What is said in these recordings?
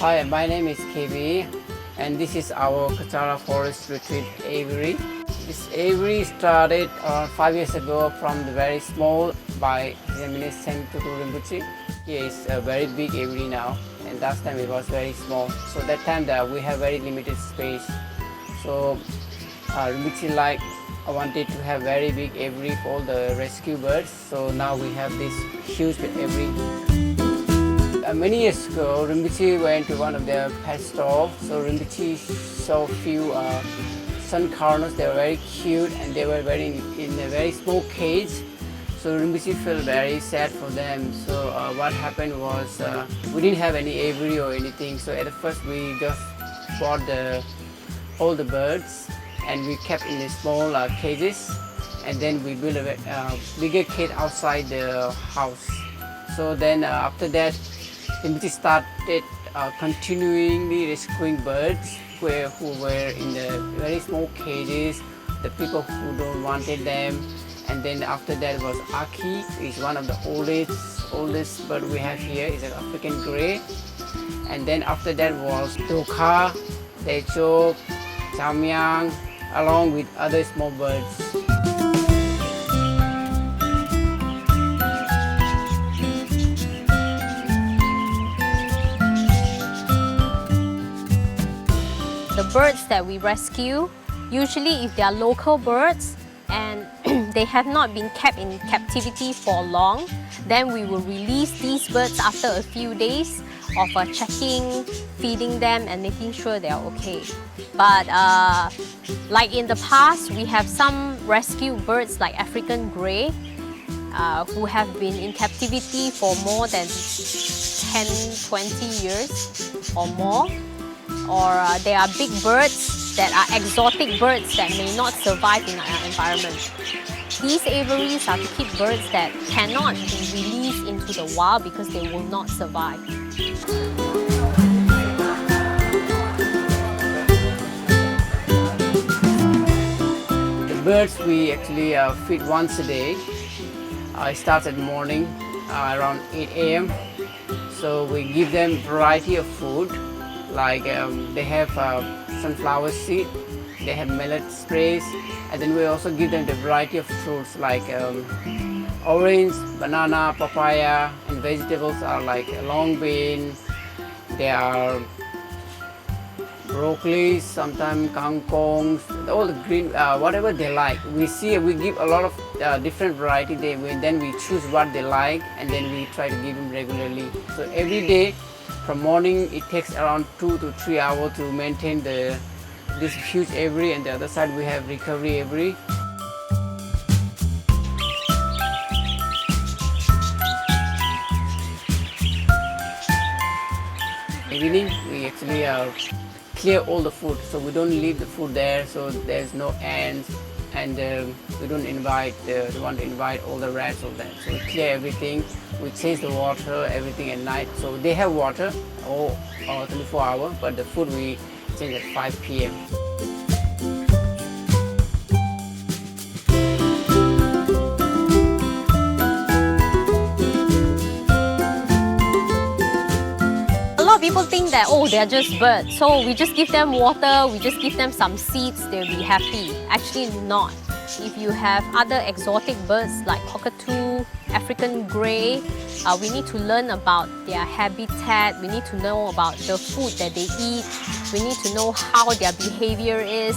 Hi, my name is KB and this is our Kechara Forest Retreat Aviary. This aviary started 5 years ago from the very small by His Eminence Tsem Rinpoche. Here is a very big aviary now, and last time it was very small. So that time we have very limited space. So Rinpoche wanted to have very big aviary for all the rescue birds. So now we have this huge aviary. Many years ago, Rinpoche went to one of their pet stores. So Rinpoche saw a few sun cardinals. They were very cute and they were in a very small cage. So Rinpoche felt very sad for them. So what happened was we didn't have any aviary or anything. So at first we just bought all the birds and we kept in the small cages, and then we built a bigger cage outside the house. So then after that, Sympathy started continually rescuing birds who were in the very small cages, the people who don't wanted them. And then after that was Aki, is one of the oldest bird we have here, is an African grey. And then after that was Dokha, Techo, Chamyang, along with other small birds. The birds that we rescue, usually if they are local birds and they have not been kept in captivity for long, then we will release these birds after a few days of checking, feeding them and making sure they are okay. But like in the past, we have some rescue birds like African grey who have been in captivity for more than 10-20 years or more. Or there are big birds that are exotic birds that may not survive in our environment. These aviaries are to keep birds that cannot be released into the wild because they will not survive. The birds we actually feed once a day. It starts at morning around 8 a.m. So we give them a variety of food. Like they have sunflower seed, they have millet sprays, and then we also give them the variety of fruits like orange, banana, papaya, and vegetables are like long bean, there are broccoli, sometimes kangkongs, all the green, whatever they like. We give a lot of different variety. Then we choose what they like, and then we try to give them regularly. So every day, from morning, it takes around 2 to 3 hours to maintain this huge aviary, and the other side we have recovery aviary. Evening, we actually clear all the food, so we don't leave the food there, so there's no ants, and we don't want to invite all the rats or that. So we clear everything. We change the water, everything at night. So they have water all 24 hours, but the food we change at 5 p.m. A lot of people think that, oh, they're just birds, so we just give them water, we just give them some seeds, they'll be happy. Actually not. If you have other exotic birds like cockatoo, African grey, we need to learn about their habitat, we need to know about the food that they eat, we need to know how their behavior is.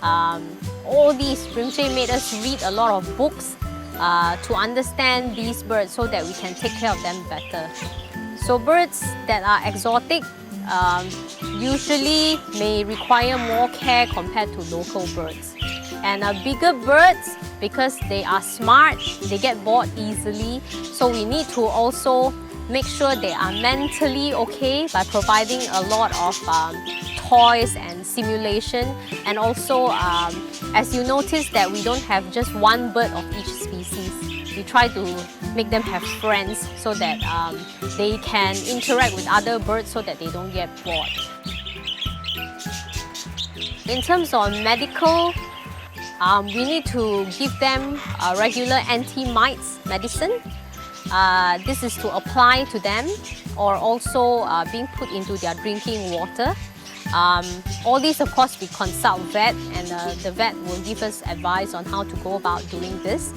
All these, Rinpoche made us read a lot of books to understand these birds so that we can take care of them better. So birds that are exotic usually may require more care compared to local birds. And bigger birds, because they are smart, they get bored easily. So we need to also make sure they are mentally okay by providing a lot of toys and simulation. And also, as you notice that we don't have just one bird of each species. We try to make them have friends so that they can interact with other birds so that they don't get bored. In terms of medical, we need to give them regular anti-mites medicine. This is to apply to them or also being put into their drinking water. All these, of course, we consult vet, and the vet will give us advice on how to go about doing this.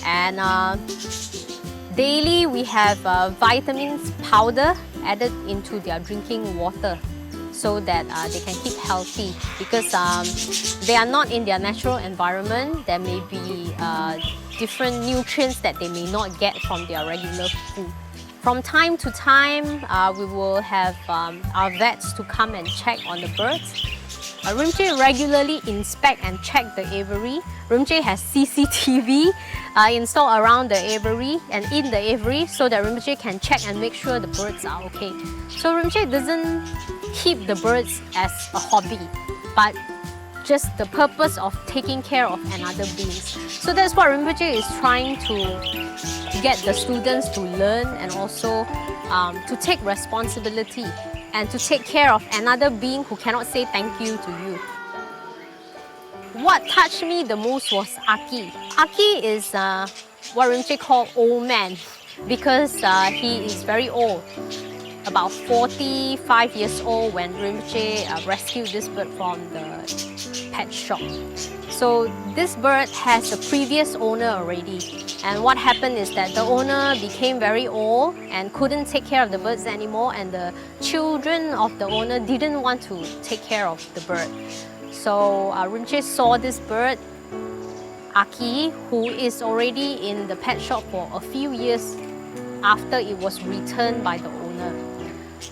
And daily we have vitamins powder added into their drinking water so that they can keep healthy, because they are not in their natural environment. There may be different nutrients that they may not get from their regular food. From time to time, we will have our vets to come and check on the birds. Rinpoche regularly inspect and check the aviary. Rinpoche has CCTV installed around the aviary and in the aviary so that Rinpoche can check and make sure the birds are okay. So Rinpoche doesn't keep the birds as a hobby, but just the purpose of taking care of another beings. So that's what Rinpoche is trying to get the students to learn, and also to take responsibility and to take care of another being who cannot say thank you to you. What touched me the most was Aki. Aki is what Rinpoche called old man, because he is very old, about 45 years old when Rinpoche rescued this bird from the pet shop. So this bird has a previous owner already, and what happened is that the owner became very old and couldn't take care of the birds anymore, and the children of the owner didn't want to take care of the bird. So Rinpoche saw this bird, Aki, who is already in the pet shop for a few years after it was returned by the owner.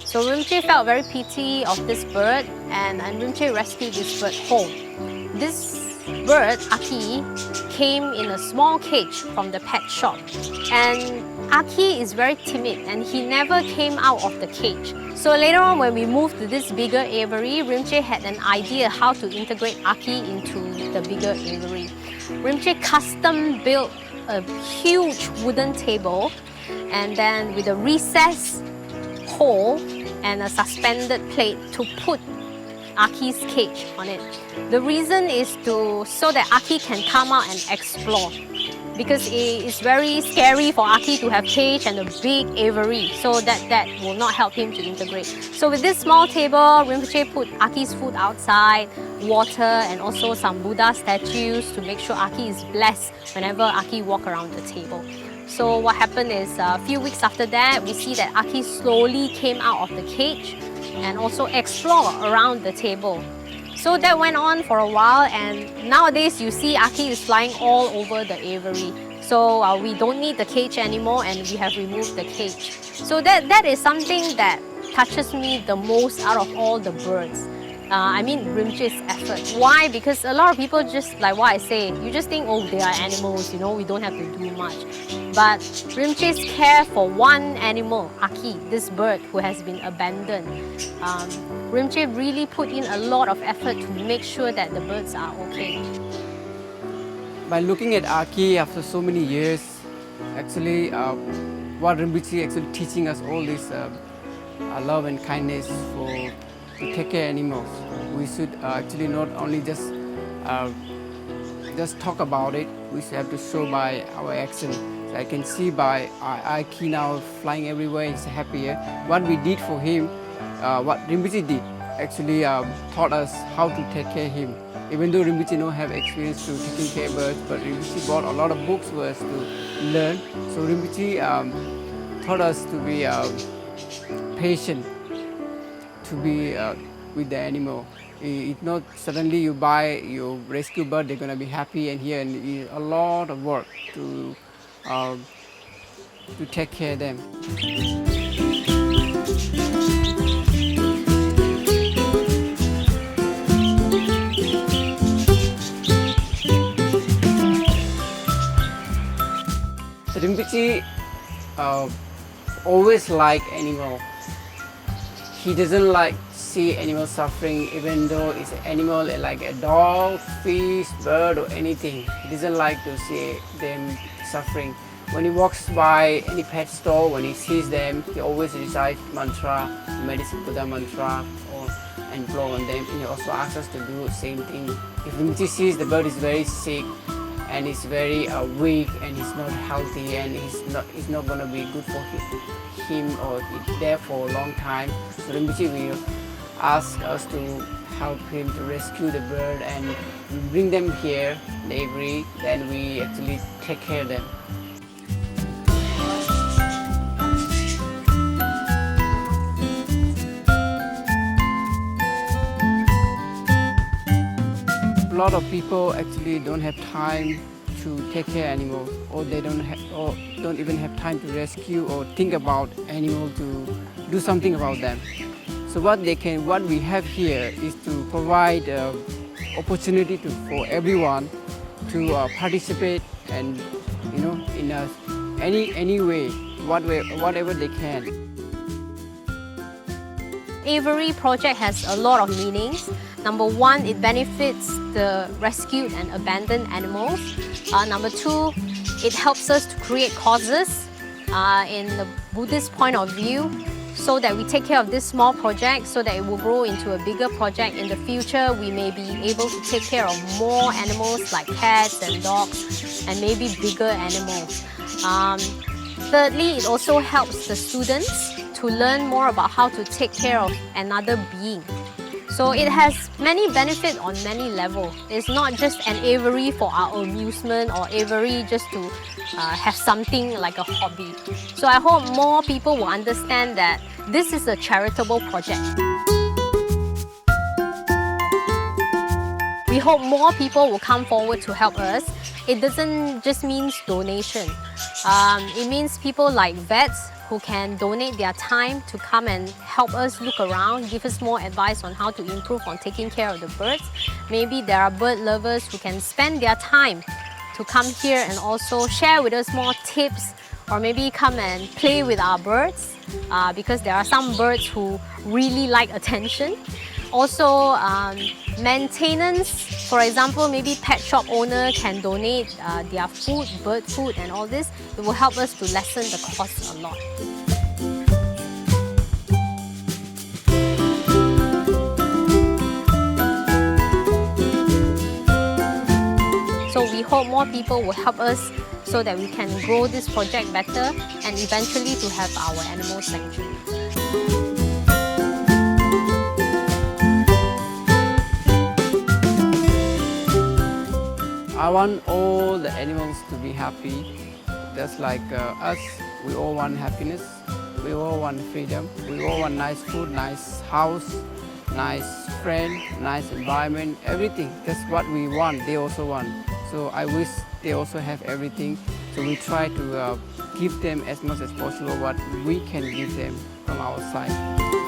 So Rinpoche felt very pity of this bird, and Rinpoche rescued this bird home. This bird, Aki, came in a small cage from the pet shop, and Aki is very timid and he never came out of the cage. So later on, when we moved to this bigger aviary, Rinpoche had an idea how to integrate Aki into the bigger aviary. Rinpoche custom built a huge wooden table, and then with a recessed hole and a suspended plate to put Aki's cage on it. The reason is so that Aki can come out and explore, because it is very scary for Aki to have cage and a big aviary, so that will not help him to integrate. So with this small table, Rinpoche put Aki's food outside, water, and also some Buddha statues to make sure Aki is blessed whenever Aki walk around the table. So what happened is a few weeks after that, we see that Aki slowly came out of the cage and also explore around the table. So that went on for a while, and nowadays you see Aki is flying all over the aviary. So we don't need the cage anymore, and we have removed the cage. So that is something that touches me the most out of all the birds. I mean Rinpoche's effort. Why? Because a lot of people, just like what I say, you just think, oh, they are animals, you know, we don't have to do much. But Rinpoche's care for one animal, Aki, this bird who has been abandoned, Rinpoche really put in a lot of effort to make sure that the birds are okay. By looking at Aki after so many years, actually what Rinpoche actually teaching us all this love and kindness to take care of animals. We should actually not only just talk about it, we should have to show by our action. So I can see by Aki now flying everywhere, he's happier. What we did for him, what Rinpoche did, actually taught us how to take care of him. Even though Rinpoche don't have experience to taking care of birds, but Rinpoche bought a lot of books for us to learn. So Rinpoche taught us to be patient, to be with the animal. It's not suddenly you buy your rescue bird, they're gonna be happy and here, and it's a lot of work to take care of them. Rinpoche always like animal. He doesn't like see animals suffering, even though it's an animal like a dog, fish, bird, or anything. He doesn't like to see them suffering. When he walks by any pet store, when he sees them, he always recites mantra, medicine Buddha mantra, and blow on them. And he also asks us to do the same thing. If Rinpoche sees the bird is very sick and he's very weak, and he's not healthy, and he's not going to be good for him or there for a long time. So Rinpoche will ask us to help him to rescue the bird and bring them here in the aviary. Then we actually take care of them. A lot of people actually don't have time to take care of animals, or they don't even have time to rescue or think about animals to do something about them. So what we have here is to provide opportunity for everyone to participate, and in any way, whatever they can. Aviary project has a lot of meanings. Number one, it benefits the rescued and abandoned animals. Number two, it helps us to create causes in the Buddhist point of view, so that we take care of this small project so that it will grow into a bigger project. In the future, we may be able to take care of more animals like cats and dogs, and maybe bigger animals. Thirdly, it also helps the students to learn more about how to take care of another being. So it has many benefits on many levels. It's not just an aviary for our amusement or aviary just to have something like a hobby. So I hope more people will understand that this is a charitable project. We hope more people will come forward to help us. It doesn't just mean donation. It means people like vets who can donate their time to come and help us look around, give us more advice on how to improve on taking care of the birds. Maybe there are bird lovers who can spend their time to come here and also share with us more tips, or maybe come and play with our birds, because there are some birds who really like attention. Also, maintenance, for example, maybe pet shop owner can donate their food, bird food and all this. It will help us to lessen the cost a lot. So we hope more people will help us so that we can grow this project better and eventually to have our animal sanctuary. I want all the animals to be happy. Just like us, we all want happiness, we all want freedom, we all want nice food, nice house, nice friend, nice environment, everything. That's what we want, they also want. So I wish they also have everything. So we try to give them as much as possible what we can give them from our side.